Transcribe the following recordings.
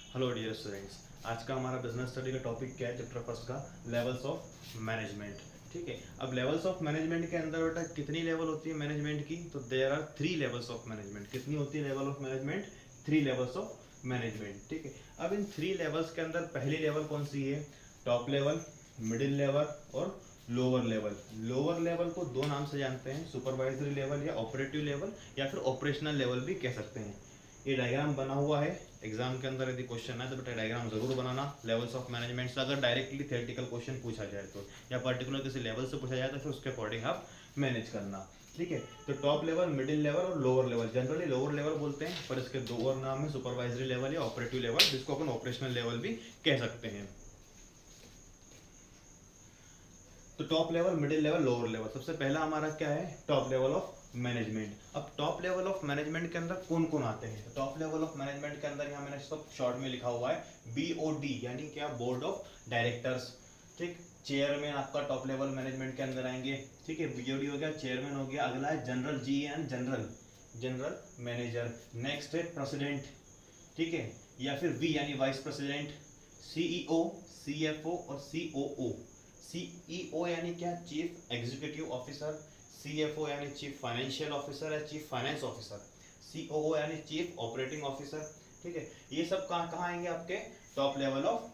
Hello dear students, आज का हमारा बिजनेस स्टडी का टॉपिक क्या है? चैप्टर फर्स्ट का लेवल्स ऑफ मैनेजमेंट। ठीक है, अब लेवल्स ऑफ मैनेजमेंट के अंदर बेटा कितनी लेवल होती है मैनेजमेंट की? तो there are 3 levels of management. कितनी होती है level of management? 3 levels of management. ठीक है, अब इन 3 लेवल्स के अंदर पहली लेवल कौन सी है? टॉप लेवल, मिडिल लेवल और लोअर लेवल। लोअर लेवल को दो नाम से जानते हैं, सुपरवाइजरी लेवल या ऑपरेटिव लेवल या फिर ऑपरेशनल लेवल भी कह सकते हैं। ये डायग्राम बना हुआ है, एग्जाम के अंदर यदि क्वेश्चन है तो बेटा डायग्राम जरूर बनाना लेवल्स ऑफ मैनेजमेंट से। अगर डायरेक्टली थ्योरेटिकल क्वेश्चन पूछा जाए तो, या पर्टिकुलर किसी लेवल से पूछा जाए तो फिर उसके अकॉर्डिंग आप मैनेज करना। ठीक है, तो टॉप लेवल, मिडिल लेवल और lower level. Generally lower level बोलते हैं, पर इसके दो और नाम है, सुपरवाइजरी लेवल या ऑपरेटिव लेवल, जिसको अपन ऑपरेशनल लेवल भी कह सकते हैं। तो top level, middle level, lower level. सबसे पहला हमारा क्या है? Top level of management. अब टॉप लेवल ऑफ मैनेजमेंट के अंदर कौन कौन आते हैं? तो टॉप लेवल ऑफ मैनेजमेंट के अंदर यहाँ मैंने इसको शॉर्ट में लिखा हुआ है BOD, यानी क्या? Board of directors. ठीक, चेयरमैन आपका टॉप लेवल मैनेजमेंट के अंदर आएंगे। ठीक है, BOD हो गया, चेयरमैन हो गया। अगला है general, GM, general manager. Next है प्रेसिडेंट, ठीक है, या फिर V यानी वाइस प्रेसिडेंट, CEO, CFO और COO। CEO यानी क्या? Chief executive officer. CFO यानी चीफ फाइनेंशियल ऑफिसर है, चीफ फाइनेंस ऑफिसर। COO यानी चीफ ऑपरेटिंग ऑफिसर। ठीक है, ये सब कहाँ कहाँ आएंगे? आपके टॉप लेवल ऑफ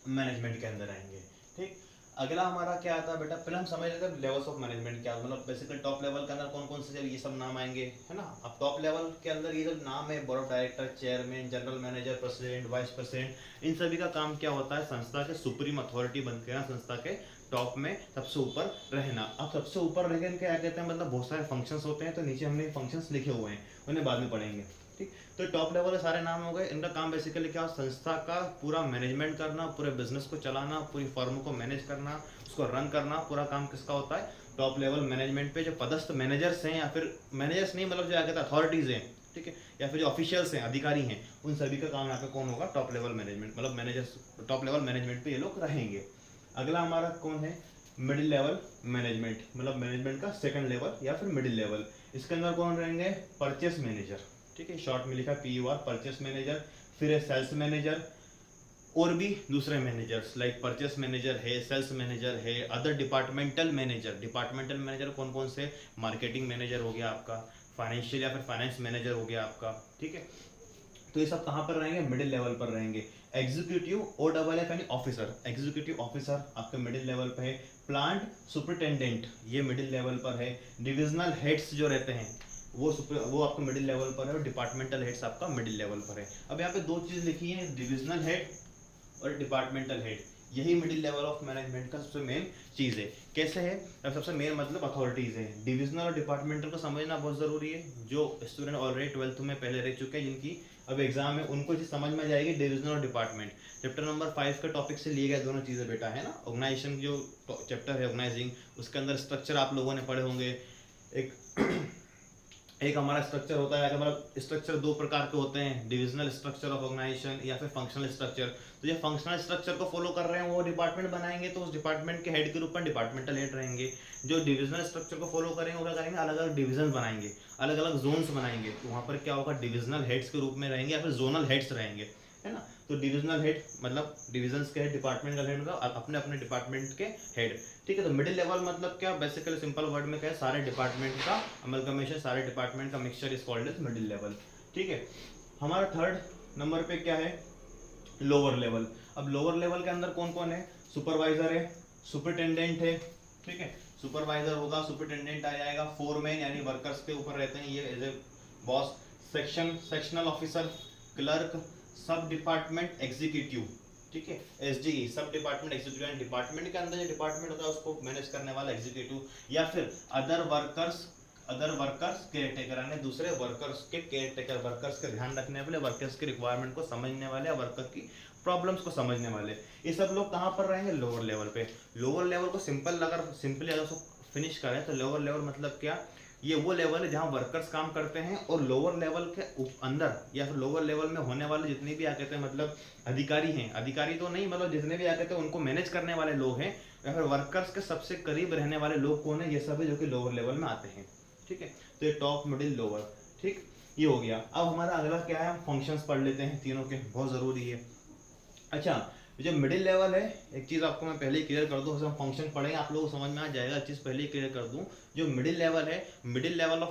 मैनेजमेंट के अंदर आएंगे। ठीक, अगला हमारा क्या आता है बेटा? पहले हम समझ लेते हैं लेवल्स ऑफ मैनेजमेंट क्या, मतलब बेसिकली टॉप लेवल के अंदर कौन कौन से ये सब नाम आएंगे, है ना। अब टॉप लेवल के अंदर ये जो नाम है, board of director, chairman, general manager, president, vice president, इन सभी का काम क्या होता है? संस्था के सुप्रीम अथॉरिटी बन के ना, संस्था के टॉप में सबसे ऊपर रहना। अब सबसे ऊपर रह गए क्या कहते हैं? मतलब बहुत सारे फंक्शंस होते हैं, तो नीचे हमने फंक्शंस लिखे हुए हैं, उन्हें बाद में पढ़ेंगे। ठीक, तो टॉप लेवल के सारे नाम हो गए। इनका काम बेसिकली क्या? संस्था का पूरा मैनेजमेंट करना, पूरे बिजनेस को चलाना, पूरी फर्म को मैनेज करना, उसको रन करना, पूरा काम किसका होता है? टॉप लेवल मैनेजमेंट पे जो पदस्थ मैनेजर्स हैं, या फिर मैनेजर्स नहीं, मतलब जो क्या कहते हैं, अथॉरिटीज हैं, ठीक है, या फिर जो ऑफिशियल्स हैं, अधिकारी हैं, उन सभी का काम यहाँ पे कौन होगा? टॉप लेवल मैनेजमेंट, मतलब मैनेजर्स टॉप लेवल मैनेजमेंट पे ये लोग रहेंगे। अगला हमारा कौन है? मिडिल लेवल मैनेजमेंट, मतलब मैनेजमेंट का सेकंड लेवल या फिर मिडिल लेवल। इसके अंदर कौन रहेंगे? Purchase manager. ठीक है, शॉर्ट में लिखा PUR, परचेस मैनेजर। फिर है सेल्स मैनेजर, और भी दूसरे मैनेजर्स लाइक परचेस मैनेजर है, सेल्स मैनेजर है, other departmental manager. Departmental manager कौन कौन से? मार्केटिंग मैनेजर हो गया आपका, फाइनेंशियल या फिर फाइनेंस मैनेजर हो गया आपका। ठीक है, तो ये सब कहाँ पर रहेंगे? मिडिल लेवल पर रहेंगे। एग्जीक्यूटिव OFF यानी ऑफिसर, एग्जीक्यूटिव ऑफिसर आपके मिडिल लेवल पर है। प्लांट सुपरिटेंडेंट, ये मिडिल लेवल पर है। डिविजनल हेड्स जो रहते हैं वो आपका मिडिल लेवल पर है, और डिपार्टमेंटल हेड्स आपका मिडिल लेवल पर है। अब यहाँ पे दो चीज लिखी है, डिविजनल हेड और डिपार्टमेंटल हेड। यही मिडिल लेवल ऑफ मैनेजमेंट का सबसे मेन चीज है। कैसे है? अब सबसे मेन मतलब अथॉरिटीज है। डिविजनल और डिपार्टमेंटल को समझना बहुत जरूरी है। जो स्टूडेंट ऑलरेडी 12th में पहले रह चुके हैं, जिनकी अब एग्जाम है, उनको चीज समझ में जाएगी। डिविजनल और डिपार्टमेंट चैप्टर नंबर 5 के टॉपिक से लिए गए दोनों चीजें बेटा, है ना। ऑर्गेनाइजेशन जो चैप्टर है ऑर्गेनाइजिंग, उसके अंदर स्ट्रक्चर आप लोगों ने पढ़े होंगे। एक एक हमारा स्ट्रक्चर होता है, मतलब स्ट्रक्चर दो प्रकार के होते हैं, डिविजनल स्ट्रक्चर ऑफ ऑर्गेनाइजेशन या फिर फंक्शनल स्ट्रक्चर। तो ये फंक्शनल स्ट्रक्चर को फॉलो कर रहे हैं, वो डिपार्टमेंट बनाएंगे, तो उस डिपार्टमेंट के हेड के रूप में डिपार्टमेंटल हेड रहेंगे। जो डिविजनल स्ट्रक्चर को फॉलो करेंगे वो क्या करेंगे? अलग अलग डिविजन बनाएंगे, अलग अलग जोन्स बनाएंगे। तो वहाँ पर क्या होगा? डिविजनल हेड्स के रूप में रहेंगे या फिर जोनल हेड्स रहेंगे, है ना। तो डिविजनल हेड मतलब डिविजन्स के हेड, डिपार्टमेंटल हेड का अपने अपने डिपार्टमेंट के हेड। ठीक है, तो मिडिल लेवल मतलब क्या? बेसिकली सिंपल वर्ड में क्या है? सारे डिपार्टमेंट का अमलगमेशन, सारे डिपार्टमेंट का mixture is called as middle level. ठीक है, हमारा थर्ड नंबर पे क्या है? Lower level. अब लोअर लेवल के अंदर कौन कौन है? सुपरवाइजर है, सुपरिटेंडेंट है। ठीक है, सुपरवाइजर होगा, सुपरिटेंडेंट आ जाएगा, फोरमैन यानी वर्कर्स के ऊपर रहते हैं ये as a boss, sectional officer, clerk, sub department executive. ठीक है, SDE, सब डिपार्टमेंट एग्जीक्यूटिव, डिपार्टमेंट के अंदर जो डिपार्टमेंट होता है उसको मैनेज करने वाला एग्जीक्यूटिव, या फिर अदर वर्कर्स केयर टेकर, यानी दूसरे वर्कर्स के केयर टेकर, वर्कर्स के ध्यान रखने वाले, वर्कर्स की रिक्वायरमेंट को समझने वाले, वर्कर की प्रॉब्लम्स को समझने वाले। ये सब लोग कहाँ पर रहेंगे? लोअर लेवल पे। लोअर लेवल को सिंपली अगर फिनिश करें तो लोअर लेवल मतलब क्या? ये वो लेवल है जहाँ वर्कर्स काम करते हैं, और लोअर लेवल के अंदर या फिर लोअर लेवल में होने वाले जितने भी कहते हैं मतलब अधिकारी हैं, अधिकारी तो नहीं, मतलब जितने भी कहते हैं उनको मैनेज करने वाले लोग हैं, या फिर वर्कर्स के सबसे करीब रहने वाले लोग कौन है? ये सब है जो कि लोअर लेवल में आते हैं। ठीक है, तो ये टॉप, मिडिल, लोअर। ठीक, ये हो गया। अब हमारा अगला क्या है, हम फंक्शंस पढ़ लेते हैं तीनों के, बहुत ज़रूरी है। अच्छा, जो मिडिल लेवल है, एक चीज़ आपको मैं पहले ही क्लियर कर दूँ, हम फंक्शन पढ़ेंगे आप लोगों को समझ में आ जाएगा, एक चीज़ पहले ही क्लियर कर दूँ। जो मिडिल लेवल है, मिडिल लेवल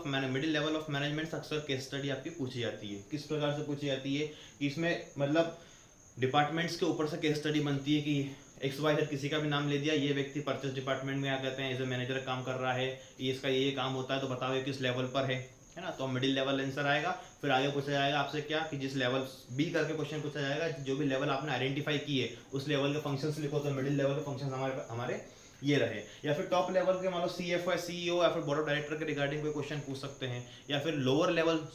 ऑफ मैनेजमेंट अक्सर केस स्टडी आपकी पूछी जाती है। किस प्रकार से पूछी जाती है कि इसमें मतलब डिपार्टमेंट्स के ऊपर से केस स्टडी बनती है कि XYZ किसी का भी नाम ले दिया, ये व्यक्ति परचेस डिपार्टमेंट में आ कहते हैं एज ए मैनेजर काम कर रहा है, ये इसका ये काम होता है, तो बताओ ये किस लेवल पर है ना। तो मिडिल लेवल आंसर आएगा। फिर आगे पूछा जाएगा आपसे क्या कि जिस लेवल बी करके क्वेश्चन पूछा जाएगा, जो भी लेवल आपने आइडेंटिफाई किए उस लेवल के फंक्शंस लिखो, तो मिडिल लेवल के फंक्शंस हमारे ये रहे। या फिर टॉप लेवल के मान लो CFO CEO या फिर बोर्ड ऑफ डायरेक्टर के रिगार्डिंग कोई क्वेश्चन पूछ सकते हैं, या फिर लोअर लेवल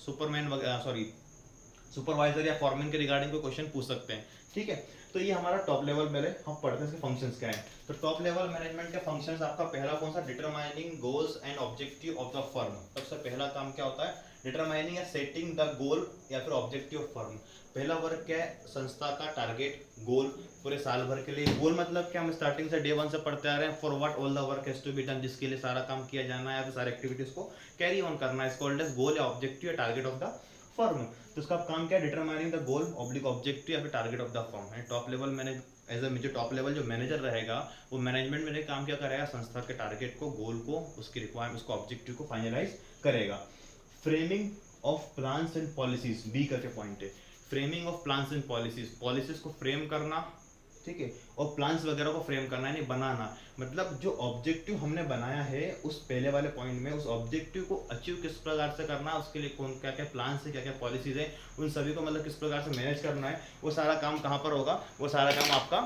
सुपरवाइजर या फॉरमैन के रिगार्डिंग कोई क्वेश्चन पूछ सकते हैं। ठीक है, तो ये हमारा टॉप लेवल पहले हम पढ़ते हैं इसके फंक्शंस क्या हैं। तो टॉप लेवल मैनेजमेंट के फंक्शंस आपका पहला कौन सा, determining goals and objective of the firm. सबसे पहला काम क्या होता है, डिटरमाइनिंग या सेटिंग द गोल या फिर ऑब्जेक्टिव ऑफ फर्म। पहला वर्क क्या है, संस्था का टारगेट गोल पूरे साल भर के लिए। गोल मतलब क्या, हम स्टार्टिंग से डे 1 से पढ़ते आ रहे हैं, for what all the work has to be done, जिसके लिए सारा काम किया जाना है या फिर सारी एक्टिविटीज को कैरी ऑन करना है, कॉल्ड एज गोल या ऑब्जेक्टिव या टारगेट ऑफ द फर्म। तो इसका काम क्या है, डिटरमाइनिंग द गोल ऑब्जेक्टिव या फिर टारगेट ऑफ द फर्म है। Top level manage as a जो टॉप लेवल जो मैनेजर रहेगा वो मैनेजमेंट में काम क्या करेगा, संस्था के टारगेट को, गोल को, उसकी रिक्वायरमेंट, उसको ऑब्जेक्टिव को फाइनलाइज करेगा। Framing of plans and policies, B करके पॉइंट है, framing of plans and policies, policies को फ्रेम करना, ठीक है, और प्लान्स वगैरह को फ्रेम करना यानी बनाना। मतलब जो ऑब्जेक्टिव हमने बनाया है उस पहले वाले पॉइंट में, उस ऑब्जेक्टिव को अचीव किस प्रकार से करना है, उसके लिए कौन क्या क्या प्लान है, क्या क्या पॉलिसीज है, उन सभी को मतलब किस प्रकार से मैनेज करना है, वो सारा काम कहाँ पर होगा, वो सारा काम आपका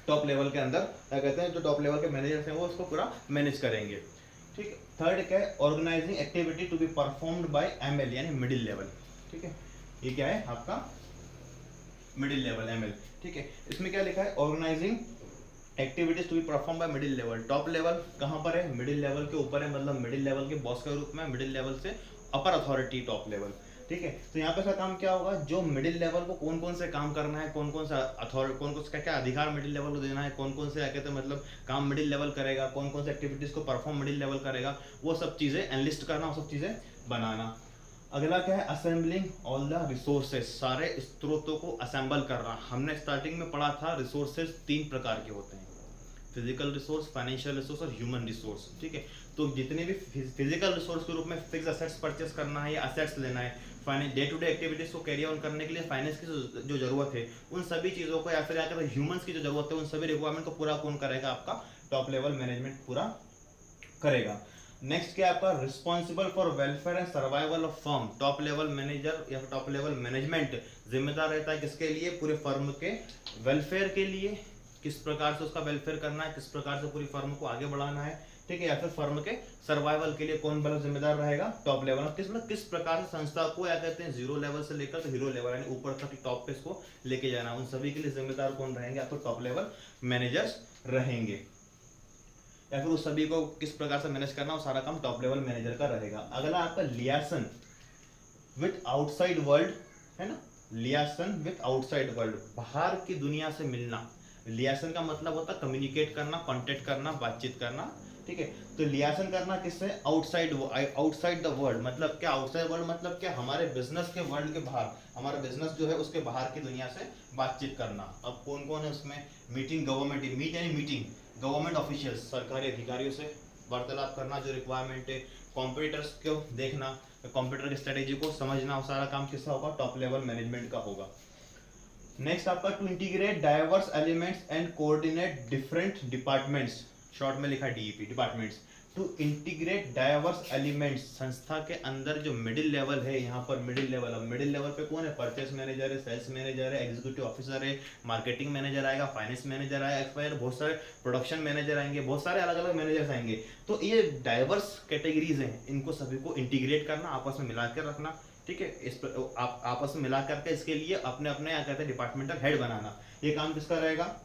टॉप लेवल के अंदर क्या कहते हैं, जो टॉप लेवल के मैनेजर्स हैं वो उसको पूरा मैनेज करेंगे। ठीक है, थर्ड क्या है, organising activity to be performed by ML यानी मिडिल लेवल। ठीक है, ये क्या है आपका मिडिल लेवल ML। ठीक है, इसमें क्या लिखा है, organising activities to be perform by middle level. Top level कहाँ पर है, मिडिल लेवल के ऊपर है, मतलब मिडिल लेवल के बॉस के रूप में, मिडिल लेवल से अपर अथॉरिटी टॉप लेवल। ठीक है, तो यहाँ पे इसका काम क्या होगा, जो मिडिल लेवल को कौन कौन से काम करना है, कौन कौन सा अथॉरिटी, कौन कौन सा क्या अधिकार मिडिल लेवल को देना है, कौन कौन से कहते हैं मतलब काम मिडिल लेवल करेगा, कौन कौन से एक्टिविटीज को परफॉर्म मिडिल लेवल करेगा, वो सब चीजें एनलिस्ट करना, वो सब चीजें बनाना। अगला क्या है, असेंबलिंग ऑल द रिसोर्सेज, सारे स्रोतों को असेंबल करना। हमने स्टार्टिंग में पढ़ा था रिसोर्सेज 3 प्रकार के होते हैं, फिजिकल रिसोर्स, फाइनेंशियल रिसोर्स और ह्यूमन रिसोर्स। ठीक है, तो जितने भी फिजिकल रिसोर्स के रूप में फिक्स असेट्स परचेस करना है या असेट्स लेना है, finance day to day activities को कैरी ऑन करने के लिए फाइनेंस की जो जरूरत है, उन सभी चीज़ों को या फिर क्या ह्यूमंस की जो जरूरत है, उन सभी रिक्वायरमेंट को पूरा कौन करेगा, आपका टॉप लेवल मैनेजमेंट पूरा करेगा। नेक्स्ट क्या आपका, responsible for welfare and survival of firm. Top level manager या टॉप लेवल मैनेजमेंट जिम्मेदार रहता है किसके लिए, पूरे फर्म के वेलफेयर के लिए, किस प्रकार से उसका वेलफेयर करना है, किस प्रकार से पूरी फर्म को आगे बढ़ाना है। ठीक है, या फिर फर्म के सर्वाइवल के लिए कौन बड़ा जिम्मेदार रहेगा, टॉप लेवल। किस प्रकार से संस्था को या कहते हैं 0 लेवल से लेकर तो हीरो लेवल यानी ऊपर तक टॉप पे इसको लेके जाना, उन सभी के लिए जिम्मेदार कौन रहेंगे, आपको टॉप लेवल मैनेजर्स रहेंगे। या फिर उस सभी को किस प्रकार से मैनेज करना, वो सारा काम टॉप लेवल मैनेजर का रहेगा। अगला आपका लियासन विथ आउटसाइड वर्ल्ड है ना, लियासन विथ आउटसाइड वर्ल्ड, बाहर की दुनिया से मिलना। लियासन का मतलब होता है कम्युनिकेट करना, कांटेक्ट करना, बातचीत करना। ठीक है, तो लियासन करना किससे, आउटसाइड द वर्ल्ड। मतलब क्या आउटसाइड वर्ल्ड, मतलब क्या हमारे बिजनेस के वर्ल्ड के बाहर, हमारा बिजनेस जो है उसके बाहर की दुनिया से बातचीत करना। अब कौन कौन है उसमें, मीटिंग गवर्नमेंट, मीट यानी मीटिंग गवर्नमेंट ऑफिशियल्स, सरकारी अधिकारियों से वार्तालाप करना, जो रिक्वायरमेंट है, कॉम्पिटिटर्स को देखना, कंप्यूटर की स्ट्रेटेजी को समझना, वो सारा काम किसका होगा, टॉप लेवल मैनेजमेंट का होगा। नेक्स्ट आपका to integrate diverse elements and coordinate different departments, short में लिखा DEP departments. To integrate diverse elements, संस्था के अंदर जो मिडिल लेवल है, यहाँ पर मिडिल लेवल, अब मिडिल लेवल पे कौन है, परचेस मैनेजर है, सेल्स मैनेजर है, एग्जीक्यूटिव ऑफिसर है, मार्केटिंग मैनेजर आएगा, फाइनेंस मैनेजर आएगा, बहुत सारे प्रोडक्शन मैनेजर आएंगे, बहुत सारे अलग अलग मैनेजर्स आएंगे। तो ये डाइवर्स कैटेगरीज हैं, इनको सभी को इंटीग्रेट करना, आपस में मिला कर रखना। ठीक है, इस आप आपस में मिला करके इसके लिए अपने अपने क्या कहते हैं डिपार्टमेंटल हेड बनाना, ये काम किसका रहेगा,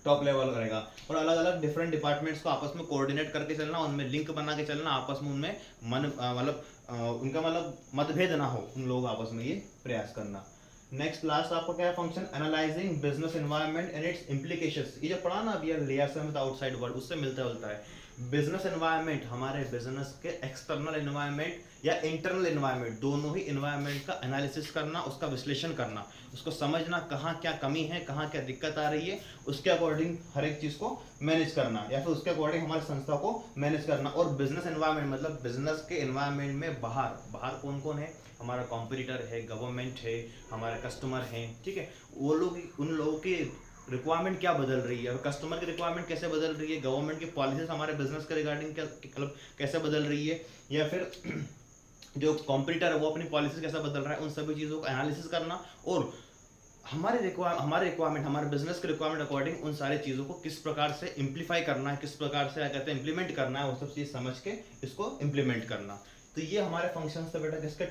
टॉप लेवल रहेगा। और अलग अलग डिफरेंट डिपार्टमेंट्स को आपस में कोऑर्डिनेट करके चलना, उनमें लिंक बना के चलना, आपस में उनमें उनका मतलब मतभेद ना हो, उन लोग आपस में ये प्रयास करना। नेक्स्ट लास्ट आपको क्या है function, analysing business environment and it's implications. ये जो पढ़ा ना अभी लियासन विद आउटसाइड वर्ल्ड, उससे मिलता जुलता है। बिजनेस एनवायरनमेंट, हमारे बिजनेस के एक्सटर्नल एनवायरनमेंट या इंटरनल एनवायरनमेंट, दोनों ही एनवायरनमेंट का एनालिसिस करना, उसका विश्लेषण करना, उसको समझना कहाँ क्या कमी है, कहाँ क्या दिक्कत आ रही है, उसके अकॉर्डिंग हर एक चीज़ को मैनेज करना या फिर उसके अकॉर्डिंग हमारी संस्था को मैनेज करना। और बिजनेस एनवायरनमेंट मतलब बिजनेस के एनवायरनमेंट में बाहर कौन कौन है, हमारा कॉम्पिटिटर है, गवर्नमेंट है, हमारे कस्टमर हैं, ठीक है, वो लोग, उन लोगों की रिक्वायरमेंट क्या बदल रही है और कस्टमर की रिक्वायरमेंट कैसे बदल रही है, गवर्नमेंट की पॉलिसीज हमारे बिजनेस के रिगार्डिंग क्या मतलब कैसे बदल रही है, या फिर जो कॉम्पिटिटर है वो अपनी पॉलिसीज कैसा बदल रहा है, उन सभी चीज़ों को एनालिसिस करना और हमारे रिक्वायरमेंट हमारे बिजनेस के रिक्वायरमेंट अकॉर्डिंग उन सारी चीज़ों को किस प्रकार से इम्प्लीफाई करना है, किस प्रकार से क्या कहते हैं इम्प्लीमेंट करना है, वो सब चीज़ समझ के इसको इम्प्लीमेंट करना। तो ये हमारे फंक्शंस थे बेटा किसके,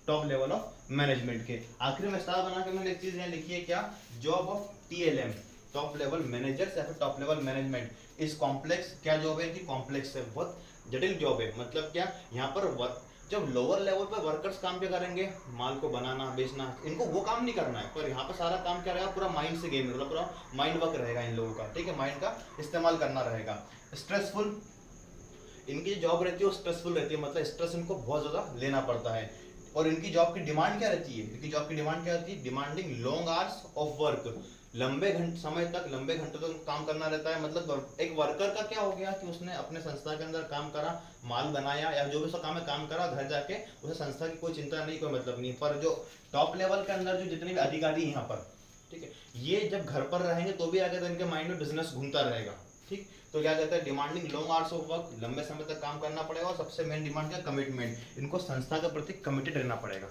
टॉप लेवल ऑफ मैनेजमेंट के। आखिरी में स्टार बना के मैंने एक चीज़ यहाँ लिखी है क्या, job of TLM, top level managers या फिर टॉप लेवल मैनेजमेंट इस कॉम्प्लेक्स, क्या जॉब है इनकी, कॉम्प्लेक्स है, बहुत जटिल जॉब है। मतलब क्या, यहाँ पर जब लोअर लेवल पर वर्कर्स काम क्या करेंगे, माल को बनाना बेचना, इनको वो काम नहीं करना है, पर यहाँ पर सारा काम क्या रहेगा, पूरा माइंड से गेम मतलब पूरा माइंड वर्क रहेगा इन लोगों का, ठीक है, माइंड का इस्तेमाल करना रहेगा। स्ट्रेसफुल, इनकी जो जॉब रहती है वो स्ट्रेसफुल रहती है, मतलब स्ट्रेस इनको बहुत ज़्यादा लेना पड़ता है। और इनकी जॉब की डिमांड क्या रहती है, इनकी जॉब की डिमांड क्या रहती है, demanding long hours of work, लंबे घंटों तक काम करना रहता है। मतलब एक वर्कर का क्या हो गया कि उसने अपने संस्था के अंदर काम करा, माल बनाया या जो भी उसका काम है काम करा, घर जाके उसे संस्था की कोई चिंता नहीं, कोई मतलब नहीं। पर जो टॉप लेवल के अंदर जो जितने भी अधिकारी यहाँ पर, ठीक है, ये जब घर पर रहेंगे तो भी आगे इनके माइंड में बिजनेस घूमता रहेगा, ठीक। तो क्या कहते हैं, demanding long hours of work, लंबे समय तक काम करना पड़ेगा। और सबसे मेन डिमांड क्या, कमिटमेंट, इनको संस्था के प्रति कमिटेड रहना पड़ेगा।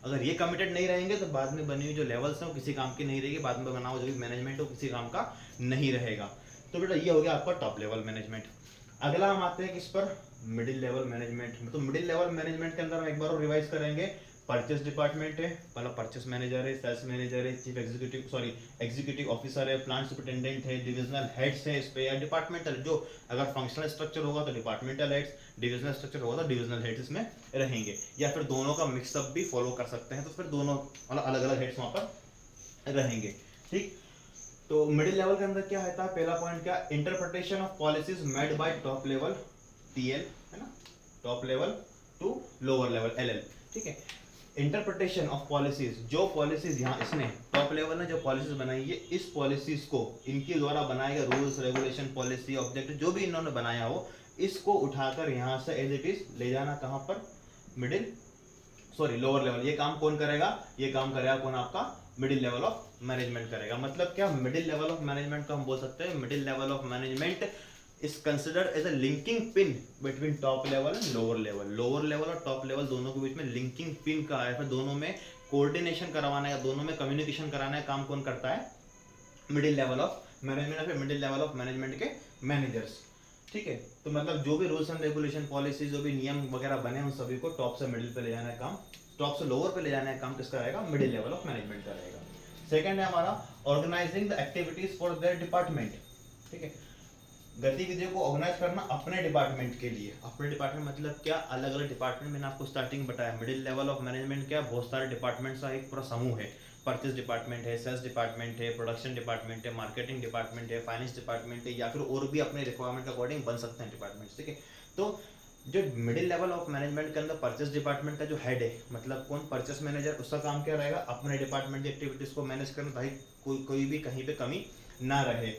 अगर ये कमिटेड नहीं रहेंगे तो बाद में बनी हुई जो लेवल्स हैं वो किसी काम की नहीं रहेगी, बाद में बना हुआ जो भी मैनेजमेंट हो किसी काम का नहीं रहेगा। तो बेटा ये हो गया आपका टॉप लेवल मैनेजमेंट। अगला हम आते हैं किस पर, मिडिल लेवल मैनेजमेंट। तो मिडिल लेवल मैनेजमेंट के अंदर हम एक बार और रिवाइज करेंगे। परचेस डिपार्टमेंट है, मतलब परचेस मैनेजर है, सेल्स मैनेजर है, चीफ एग्जीक्यूटिव ऑफिसर है, प्लांट सुपरिटेंडेंट है, डिविजनल हेड्स है, इस पे या डिपार्टमेंटल, जो अगर फंक्शनल स्ट्रक्चर होगा तो डिपार्टमेंटल हेड्स, डिविजनल स्ट्रक्चर होगा तो डिविजनल हेड्स इसमें रहेंगे, या फिर दोनों का मिक्सअप भी फॉलो कर सकते हैं, तो फिर दोनों मतलब अलग अलग हेड्स वहाँ पर रहेंगे, ठीक। तो मिडिल लेवल के अंदर क्या रहता है, पहला पॉइंट क्या, interpretation of policies made by top level TL, है ना, top level to lower level LL, ठीक है। इंटरप्रिटेशन ऑफ पॉलिसीज, जो पॉलिसीज यहाँ इसने टॉप लेवल ने जो पॉलिसीज बनाई है, इस पॉलिसीज को इनके द्वारा बनाए गए रूल्स रेगुलेशन पॉलिसी ऑब्जेक्टिव जो भी इन्होंने बनाया हो, इसको उठाकर यहाँ से एज इट इज ले जाना कहाँ पर, लोअर लेवल। ये काम कौन करेगा, ये काम करेगा कौन, आपका मिडिल लेवल ऑफ मैनेजमेंट करेगा। मतलब क्या, मिडिल लेवल ऑफ मैनेजमेंट को हम बोल सकते हैं, middle level of management is considered as a linking pin between top level and lower level और top level दोनों के बीच में linking pin का है, फिर दोनों में कोऑर्डिनेशन करवाना है, दोनों में कम्युनिकेशन कराना है, काम कौन करता है, मिडिल लेवल ऑफ मैनेजमेंट, फिर मिडिल लेवल ऑफ मैनेजमेंट के मैनेजर्स, ठीक है। तो मतलब जो भी रूल्स एंड रेगुलेशन पॉलिसी, जो भी नियम वगैरह बने उन सभी को टॉप से मिडिल पे ले जाना है काम, टॉप से लोअर पे ले जाना है काम किसका रहेगा, मिडिल लेवल ऑफ मैनेजमेंट का रहेगा। सेकंड है हमारा organising the activities for their department, ठीक है, गतिविधियों को ऑर्गेनाइज करना अपने डिपार्टमेंट के लिए। अपने डिपार्टमेंट मतलब क्या, अलग अलग डिपार्टमेंट, मैंने आपको स्टार्टिंग बताया मिडिल लेवल ऑफ मैनेजमेंट क्या, बहुत सारे डिपार्टमेंट्स का एक पूरा समूह है। परचेस डिपार्टमेंट है, सेल्स डिपार्टमेंट है, प्रोडक्शन डिपार्टमेंट है, मार्केटिंग डिपार्टमेंट है, फाइनेंस डिपार्टमेंट है, या फिर और भी अपने रिक्वायरमेंट के अकॉर्डिंग बन सकते हैं डिपार्टमेंट्स, ठीक है। तो जो मिडिल लेवल ऑफ मैनेजमेंट के अंदर परचेस डिपार्टमेंट का जो हेड है, मतलब कौन, परचेस मैनेजर, उसका काम क्या रहेगा, अपने डिपार्टमेंट की एक्टिविटीज को मैनेज करना, ताकि कोई भी कहीं पे कमी ना रहे।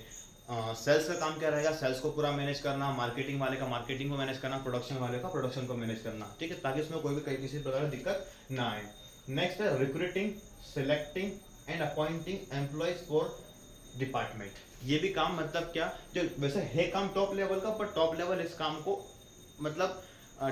सेल्स का काम क्या रहेगा, सेल्स को पूरा मैनेज करना, मार्केटिंग वाले का मार्केटिंग को मैनेज करना, प्रोडक्शन वाले का प्रोडक्शन को मैनेज करना, ठीक है, ताकि उसमें कोई भी किसी प्रकार की दिक्कत ना आए। नेक्स्ट है recruiting, selecting and appointing employees for department. ये भी काम मतलब क्या, जो वैसे है काम टॉप लेवल का, पर टॉप लेवल इस काम को मतलब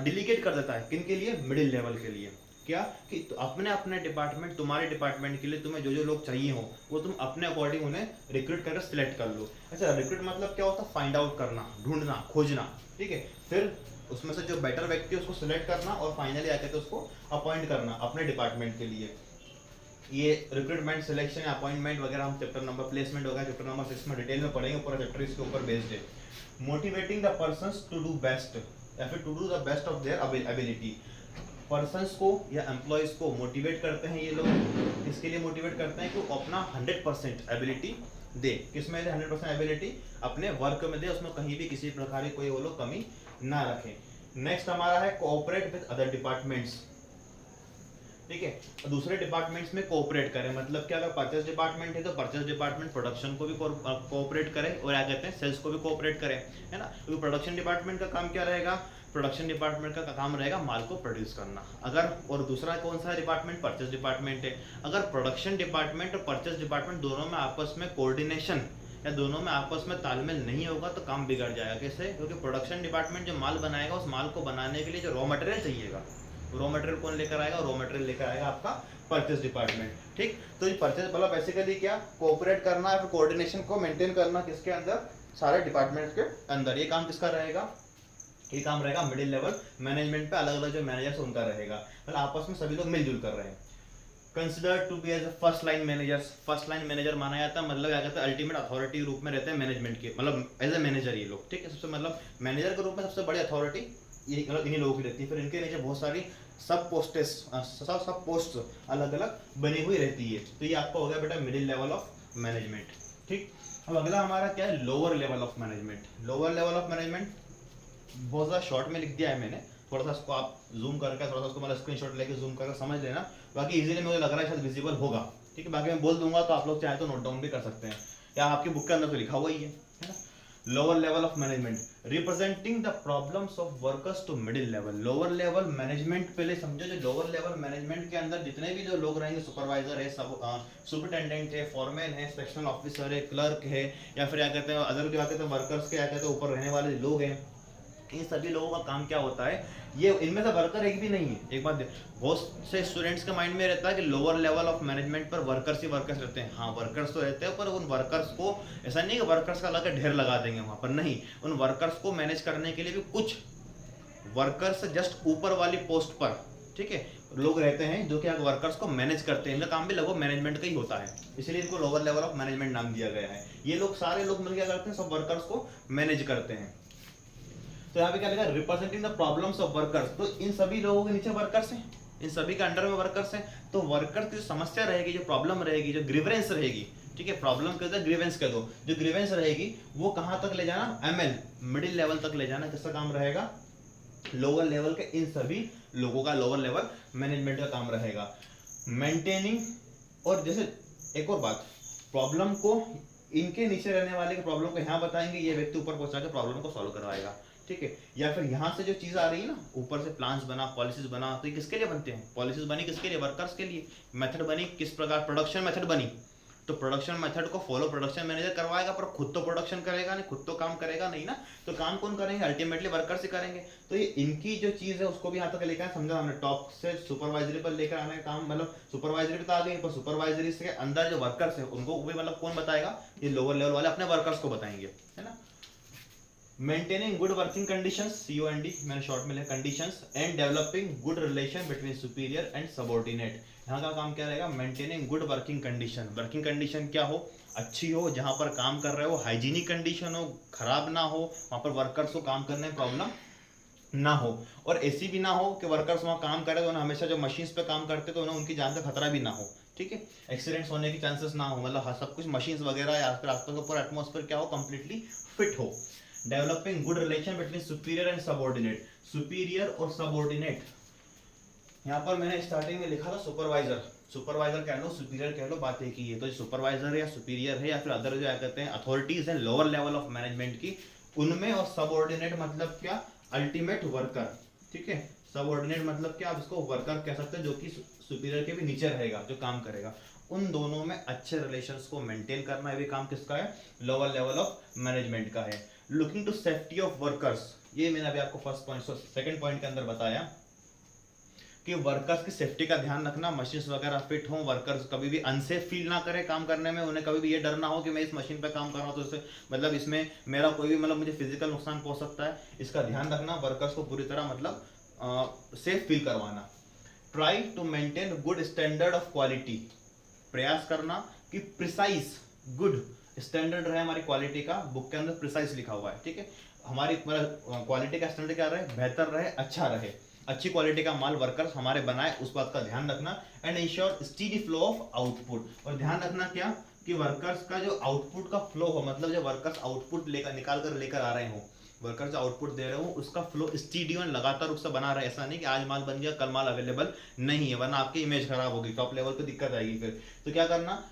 डिलीगेट कर देता है, किन के लिए, मिडिल लेवल के लिए। क्या कि अपने अपने डिपार्टमेंट, तुम्हारे डिपार्टमेंट के लिए तुम्हें जो जो लोग चाहिए हो वो तुम अपने अकॉर्डिंग उन्हें रिक्रूट करके सिलेक्ट कर लो। अच्छा, रिक्रूट मतलब क्या होता है, फाइंड आउट करना, ढूंढना, खोजना, ठीक है, फिर उसमें से जो बेटर व्यक्ति है उसको सिलेक्ट करना और फाइनली आके तो उसको अपॉइंट करना अपने डिपार्टमेंट के लिए। ये रिक्रूटमेंट, सिलेक्शन, अपॉइंटमेंट वगैरह हम चैप्टर नंबर प्लेसमेंट वगैरह चैप्टर नंबर 6 में डिटेल में पढ़ेंगे, पूरा चैप्टर इसके ऊपर बेस्ड है। Motivating the persons to do best या फिर to do the best of their ability. Persons को या एम्प्लॉयज को मोटिवेट करते हैं ये लोग, इसके लिए मोटिवेट करते हैं कि वो अपना 100% एबिलिटी दे। किसमें दे 100% एबिलिटी, अपने वर्क में दे, उसमें कहीं भी किसी प्रकार की कोई वो लोग कमी ना रखें। नेक्स्ट हमारा है कोऑपरेट विद अदर डिपार्टमेंट्स, ठीक है। तो दूसरे डिपार्टमेंट्स में कोऑपरेट करें, मतलब क्या, अगर परचेस डिपार्टमेंट है तो परचेस डिपार्टमेंट प्रोडक्शन को भी कोऑपरेट करे और क्या कहते हैं सेल्स को भी कोऑपरेट करे, है ना। क्योंकि प्रोडक्शन डिपार्टमेंट का काम क्या रहेगा, प्रोडक्शन डिपार्टमेंट का काम रहेगा माल को प्रोड्यूस करना। अगर और दूसरा कौन सा डिपार्टमेंट, परचेस डिपार्टमेंट है। अगर प्रोडक्शन डिपार्टमेंट और परचेस डिपार्टमेंट दोनों में आपस में कोऑर्डिनेशन या दोनों में आपस में तालमेल नहीं होगा तो काम बिगड़ जाएगा। कैसे, क्योंकि प्रोडक्शन डिपार्टमेंट जो माल बनाएगा उस माल को बनाने के लिए जो रॉ मटेरियल चाहिएगा, रॉ मटेरियल कौन लेकर आएगा, रॉ मटेरियल लेकर आएगा आपका परचेस डिपार्टमेंट, ठीक। तो ये परचेस मतलब बेसिकली क्या, कोऑपरेट करना है, कोऑर्डिनेशन को मेंटेन करना किसके अंदर, सारे डिपार्टमेंट्स के अंदर। ये काम किसका रहेगा, ये काम रहेगा मिडिल लेवल मैनेजमेंट पे, अलग अलग जो मैनेजर्स उनका रहेगा, मतलब आपस में सभी लोग मिलजुल कर रहे हैं। Consider to be as a first line managers, first line manager माना जाता है, मतलब क्या कहते हैं अल्टीमेट अथॉरिटी रूप में रहते हैं मैनेजमेंट के, मतलब एज ए मैनेजर ये लोग, ठीक है। सबसे मतलब मैनेजर के रूप में सबसे बड़ी अथॉरिटी ये मतलब इन्हीं लोगों की रहती है। फिर इनके नीचे बहुत सारी सब पोस्ट अलग अलग बनी हुई रहती है। तो ये आपका हो गया बेटा मिडिल लेवल ऑफ मैनेजमेंट, ठीक। अब अगला हमारा क्या है, lower level of management. Lower level of management बहुत ज़्यादा शॉर्ट में लिख दिया है मैंने, थोड़ा सा इसको आप जूम करके थोड़ा सा उसको मतलब स्क्रीनशॉट लेके जूम करके समझ लेना, बाकी इजीली मुझे लग रहा है शायद विजिबल होगा, ठीक है। बाकी मैं बोल दूंगा तो आप लोग चाहे तो नोट डाउन भी कर सकते हैं, या आपकी बुक के अंदर तो लिखा हुआ ही है ना। Lower level of management representing the problems of workers to middle level. Lower level management पहले समझो, जो लोअर लेवल मैनेजमेंट के अंदर जितने भी जो लोग रहेंगे, सुपरवाइजर है, सब सुपरिटेंडेंट है, फॉरमैन है, सेक्शनल ऑफिसर है, क्लर्क है, या फिर क्या कहते हैं अदर क्या कहते हैं वर्कर्स के क्या कहते हैं ऊपर रहने वाले लोग हैं, इन सभी लोगों का काम क्या होता है, ये इनमें से वर्कर एक भी नहीं है। एक बात बहुत से स्टूडेंट्स के माइंड में रहता है कि लोअर लेवल ऑफ मैनेजमेंट पर वर्कर्स ही वर्कर्स रहते हैं। हाँ वर्कर्स तो रहते हैं, पर उन वर्कर्स को ऐसा नहीं कि वर्कर्स का अलग ढेर लगा देंगे वहां पर, नहीं। उन वर्कर्स को मैनेज करने के लिए भी कुछ वर्कर्स जस्ट ऊपर वाली पोस्ट पर, ठीक है, लोग रहते हैं जो कि वर्कर्स को मैनेज करते हैं। इनका काम भी लगभग मैनेजमेंट का ही होता है, इसलिए इनको लोअर लेवल ऑफ मैनेजमेंट नाम दिया गया है। ये लोग सारे लोग मिल क्या करते हैं, सब वर्कर्स को मैनेज करते हैं। तो यहाँ पे क्या लिखा है, representing the problems of workers. तो इन सभी लोगों के नीचे वर्कर्स हैं, इन सभी के अंडर में वर्कर्स हैं। तो वर्कर्स की जो समस्या रहेगी, जो प्रॉब्लम रहेगी, जो ग्रीवेंस रहेगी, ठीक है, प्रॉब्लम कह दो ग्रीवेंस कह दो, जो ग्रीवेंस रहेगी वो कहाँ तक ले जाना, एमएल मिडिल लेवल तक ले जाना। किसका काम रहेगा, लोअर लेवल के इन सभी लोगों का, लोअर लेवल मैनेजमेंट का काम रहेगा मेंटेनिंग। और जैसे एक और बात, प्रॉब्लम को इनके नीचे रहने वाले के प्रॉब्लम को यहाँ बताएंगे, ये व्यक्ति ऊपर पहुंचा के प्रॉब्लम को सॉल्व करवाएगा, ठीक है। या फिर यहाँ से जो चीज आ रही है ना, ऊपर से प्लान्स बना, पॉलिसीज बना, तो ये किसके लिए बनते हैं, पॉलिसीज बनी किसके लिए, वर्कर्स के लिए। मेथड बनी किस प्रकार, प्रोडक्शन मेथड बनी, तो प्रोडक्शन मेथड को फॉलो प्रोडक्शन मैनेजर करवाएगा, पर खुद तो प्रोडक्शन करेगा नहीं, खुद तो काम करेगा नहीं ना, तो काम कौन करेंगे, अल्टीमेटली वर्कर्स ही करेंगे। तो ये इनकी जो चीज है उसको भी यहाँ तक लेकर समझा हमने, टॉप से सुपरवाइजरी पर लेकर आने का काम, मतलब सुपरवाइजरी पे तो आ गई, पर सुपरवाइजरी से अंदर जो वर्कर्स है उनको भी मतलब कौन बताएगा, ये लोअर लेवल वाले अपने वर्कर्स को बताएंगे, है ना। Maintaining good working conditions, COND मैंने शॉर्ट में लिखा conditions, and developing good relation between superior and subordinate. यहाँ का काम क्या रहेगा, maintaining good working condition. Working condition क्या हो, अच्छी हो, जहाँ पर काम कर रहे हो हाइजीनिक कंडीशन हो, खराब ना हो, वहाँ पर वर्कर्स को काम करने में प्रॉब्लम ना हो, और ऐसी भी ना हो कि वर्कर्स वहाँ काम करे तो उन्हें हमेशा जो मशीन्स पे काम करते तो उन्हें उनकी जान का खतरा भी ना हो, ठीक है, एक्सीडेंट्स होने की चांसेस ना हो, मतलब सब कुछ मशीन्स वगैरह या आसपास का पूरा एटमॉस्फेयर क्या हो, कंप्लीटली फिट हो। Developing good relation between superior and subordinate, superior और सबऑर्डिनेट। यहाँ पर मैंने स्टार्टिंग में लिखा था सुपरवाइजर, सुपरवाइजर कह लो, सुपीरियर कह लो, बात एक ही है। तो सुपरवाइजर है या सुपीरियर है या फिर अदर जो क्या कहते हैं अथॉरिटीज हैं लोअर लेवल ऑफ मैनेजमेंट की, उनमें, और सबऑर्डिनेट मतलब क्या, अल्टीमेट वर्कर, ठीक है। सबऑर्डिनेट मतलब क्या, आप इसको वर्कर कह सकते हैं, जो कि सुपीरियर के भी नीचे रहेगा, जो काम करेगा। उन दोनों में अच्छे रिलेशंस को मेंटेन करना भी काम किसका है, लोअर लेवल ऑफ मैनेजमेंट का है। Looking to safety of workers, ये मैंने अभी आपको फर्स्ट पॉइंट सेकंड पॉइंट के अंदर बताया कि वर्कर्स की सेफ्टी का ध्यान रखना, मशीन्स वगैरह फिट हों, वर्कर्स कभी भी अनसेफ फील ना करें काम करने में, उन्हें कभी भी ये डर ना हो कि मैं इस मशीन पे काम कर रहा हूँ तो इससे मतलब इसमें मेरा कोई भी मतलब मुझे फिजिकल नुकसान पहुंच सकता है, इसका ध्यान रखना, वर्कर्स को पूरी तरह मतलब सेफ फील करवाना। Try to maintain good standard of quality, प्रयास करना कि प्रिसाइज गुड स्टैंडर्ड रहे हमारी क्वालिटी का, बुक के अंदर प्रिसाइज लिखा हुआ है, ठीक है। हमारी क्वालिटी का स्टैंडर्ड क्या रहे, बेहतर रहे, अच्छा रहे, अच्छी क्वालिटी का माल वर्कर्स हमारे बनाए, उस बात का ध्यान रखना। And ensure steady flow of output, और ध्यान रखना क्या कि वर्कर्स का जो आउटपुट का फ्लो हो, मतलब जो वर्कर्स आउटपुट लेकर निकाल कर लेकर आ रहे हो, वर्कर जो आउटपुट दे रहे हो उसका फ्लो स्टीडी लगातार रूप से बना रहे, ऐसा नहीं कि आज माल बन गया कल माल अवेलेबल नहीं है, वरना आपकी इमेज खराब होगी, टॉप लेवल पे दिक्कत आएगी फिर। तो क्या करना,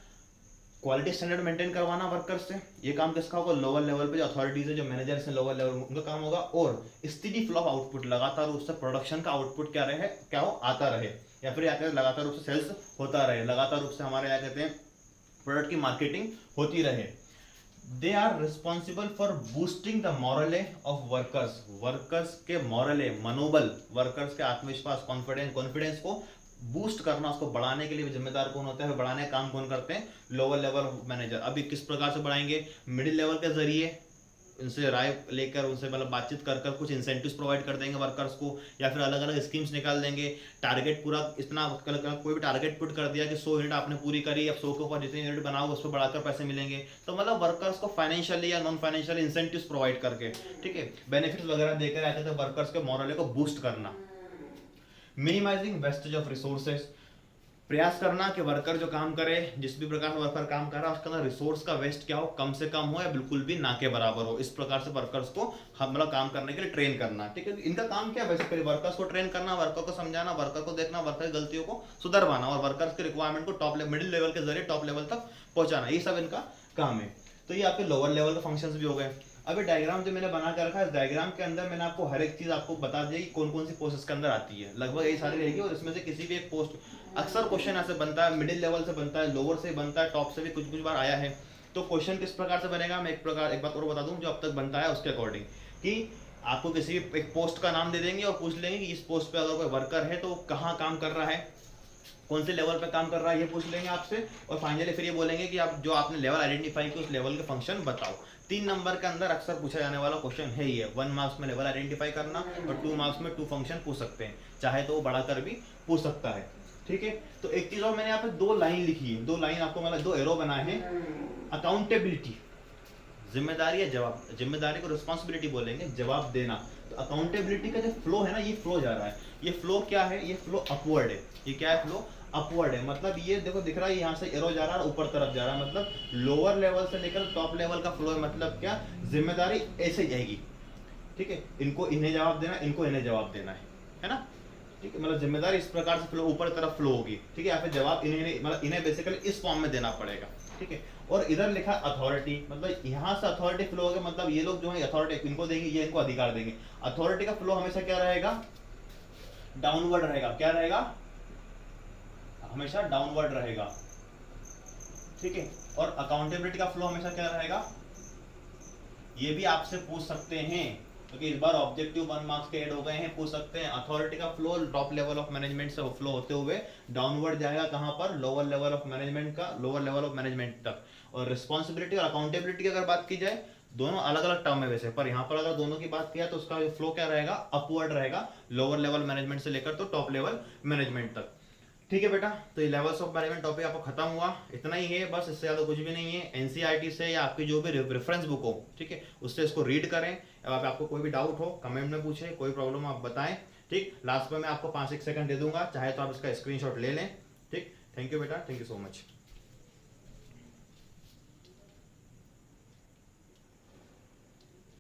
क्वालिटी स्टैंडर्ड मेंटेन करवाना वर्कर्स से। ये काम किसका होगा, लोअर लेवल पे जो अथॉरिटीज है, जो मैनेजर्स हैं लोअर लेवल, उनका काम होगा। और स्टेडी फ्लो ऑफ आउटपुट, लगातार उससे प्रोडक्शन का आउटपुट क्या रहे, क्या हो आता रहे, या फिर क्या लगातार रूप से सेल्स होता रहे, लगातार रूप से हमारे क्या कहते हैं प्रोडक्ट की मार्केटिंग होती रहे। They are responsible for boosting the morale of workers, workers के मोरले, मनोबल, वर्कर्स के आत्मविश्वास, कॉन्फिडेंस को बूस्ट करना, उसको बढ़ाने के लिए जिम्मेदार कौन होता है, बढ़ाने का काम कौन करते हैं, लोअर लेवल मैनेजर। अभी किस प्रकार से बढ़ाएंगे, मिडिल लेवल के जरिए उनसे राय लेकर, उनसे मतलब बातचीत कर कर कुछ इंसेंटिव्स प्रोवाइड कर देंगे वर्कर्स को, या फिर अलग अलग स्कीम्स निकाल देंगे। टारगेट पूरा इतना, कोई भी टारगेट पुट कर दिया कि 100 यूनिट आपने पूरी करी, अब 100 के ऊपर जितने यूनिट बनाओ उस पर बढ़ाकर पैसे मिलेंगे। तो मतलब वर्कर्स को फाइनेंशियली या नॉन फाइनेंशियल इंसेंटिव्स प्रोवाइड करके, ठीक है, बेनिफिट्स वगैरह देकर आते थे, वर्कर्स के मोरल को बूस्ट करना। मिनिमाइजिंग वेस्टेज ऑफ रिसोर्सेज, प्रयास करना कि वर्कर जो काम करे, जिस भी प्रकार से वर्कर काम कर रहा है उसके अंदर रिसोर्स का वेस्ट क्या हो, कम से कम हो या बिल्कुल भी ना के बराबर हो। इस प्रकार से वर्कर्स को हम मतलब काम करने के लिए ट्रेन करना, ठीक है। इनका काम क्या है बेसिकली, वर्कर्स को ट्रेन करना, वर्कर को समझाना, वर्कर को देखना, वर्कर की गलतियों को सुधरवाना और वर्कर्स के रिक्वायरमेंट को टॉप मिडिल लेवल के जरिए टॉप लेवल तक पहुंचाना, ये सब इनका काम है। तो ये आपके लोअर लेवल के फंक्शंस भी हो गए। अभी डायग्राम जो मैंने बना कर रखा है, इस डायग्राम के अंदर मैंने आपको हर एक चीज आपको बता दी कि कौन कौन सी पोस्ट इसके अंदर आती है, लगभग यही सारी रहेगी। और इसमें से किसी भी एक पोस्ट, अक्सर क्वेश्चन ऐसे बनता है, मिडिल लेवल से बनता है, लोअर से बनता है, टॉप से भी कुछ कुछ बार आया है। तो क्वेश्चन किस प्रकार से बनेगा, मैं एक बात और बता दूं जो अब तक बनता है उसके अकॉर्डिंग, कि आपको किसी एक पोस्ट का नाम दे देंगे और पूछ लेंगे कि इस पोस्ट पे अगर कोई वर्कर है तो कहाँ काम कर रहा है, कौन से लेवल पे काम कर रहा है, ये पूछ लेंगे आपसे। और फाइनली फिर ये बोलेंगे कि आप जो आपने लेवल आइडेंटिफाई किया उस लेवल के फंक्शन बताओ। 3 नंबर के अंदर अक्सर पूछा जाने वाला क्वेश्चन है ये। 1 मार्क्स में लेवल आइडेंटिफाई करना और 2 मार्क्स में 2 फंक्शन पूछ सकते हैं, चाहे तो वो बढ़ाकर भी पूछ सकता है, ठीक है। तो एक चीज और मैंने यहाँ पे 2 लाइन लिखी है, 2 लाइन आपको मतलब 2 एरो बनाए हैं। अकाउंटेबिलिटी, जिम्मेदारी या जवाब, जिम्मेदारी को रिस्पॉन्सिबिलिटी बोलेंगे, जवाब देना। तो अकाउंटेबिलिटी का जो फ्लो है ना, ये फ्लो जा रहा है, ये फ्लो क्या है, ये फ्लो अपवर्ड है। ये क्या है, फ्लो अपवर्ड है, मतलब ये देखो दिख रहा है यहाँ से एरो जा रहा है ऊपर तरफ जा रहा है, मतलब लोअर लेवल से लेकर टॉप लेवल का फ्लो है। मतलब क्या, जिम्मेदारी ऐसे जाएगी, ठीक है, इनको इन्हें जवाब देना, इनको इन्हें जवाब देना है ना, ठीक है। मतलब जिम्मेदारी इस प्रकार से फ्लो ऊपर तरफ फ्लो होगी, ठीक है, या फिर जवाब इन्हें मतलब इन्हें बेसिकली इस फॉर्म में देना पड़ेगा, ठीक है। और इधर लिखा अथॉरिटी, मतलब यहाँ से अथॉरिटी फ्लो होगा, मतलब ये लोग जो है अथॉरिटी इनको देंगे, ये इनको अधिकार देंगे। अथॉरिटी का फ्लो हमेशा क्या रहेगा, डाउनवर्ड रहेगा, क्या रहेगा, हमेशा डाउनवर्ड रहेगा, ठीक है। और अकाउंटेबिलिटी का फ्लो हमेशा क्या रहेगा, ये भी आपसे पूछ सकते हैं, क्योंकि इस बार ऑब्जेक्टिव 1 मार्क्स के ऐड हो गए हैं, पूछ सकते हैं। अथॉरिटी का flow top level of management से फ्लो होते हुए डाउनवर्ड जाएगा, कहां पर, लोअर लेवल ऑफ मैनेजमेंट का, लोअर लेवल ऑफ मैनेजमेंट तक। और रिस्पॉन्सिबिलिटी और अकाउंटेबिलिटी की अगर बात की जाए, दोनों अलग अलग टर्म है वैसे, पर यहाँ पर अगर दोनों की बात किया तो उसका फ्लो क्या रहेगा, अपवर्ड रहेगा, लोअर लेवल मैनेजमेंट से लेकर तो टॉप लेवल मैनेजमेंट तक, ठीक है बेटा। तो ये लेवल्स ऑफ मैनेजमेंट टॉपिक आपको खत्म हुआ, इतना ही है बस, इससे ज्यादा कुछ भी नहीं है। एनसीईआरटी से या आपकी जो भी रेफरेंस बुक हो, ठीक है, उससे इसको रीड करें। अब आपको कोई भी डाउट हो कमेंट में पूछें, कोई प्रॉब्लम आप बताएं, ठीक। लास्ट में मैं आपको 5-1 सेकंड दे दूंगा, चाहे तो आप इसका स्क्रीनशॉट ले लें, ठीक। थैंक यू बेटा, थैंक यू सो मच।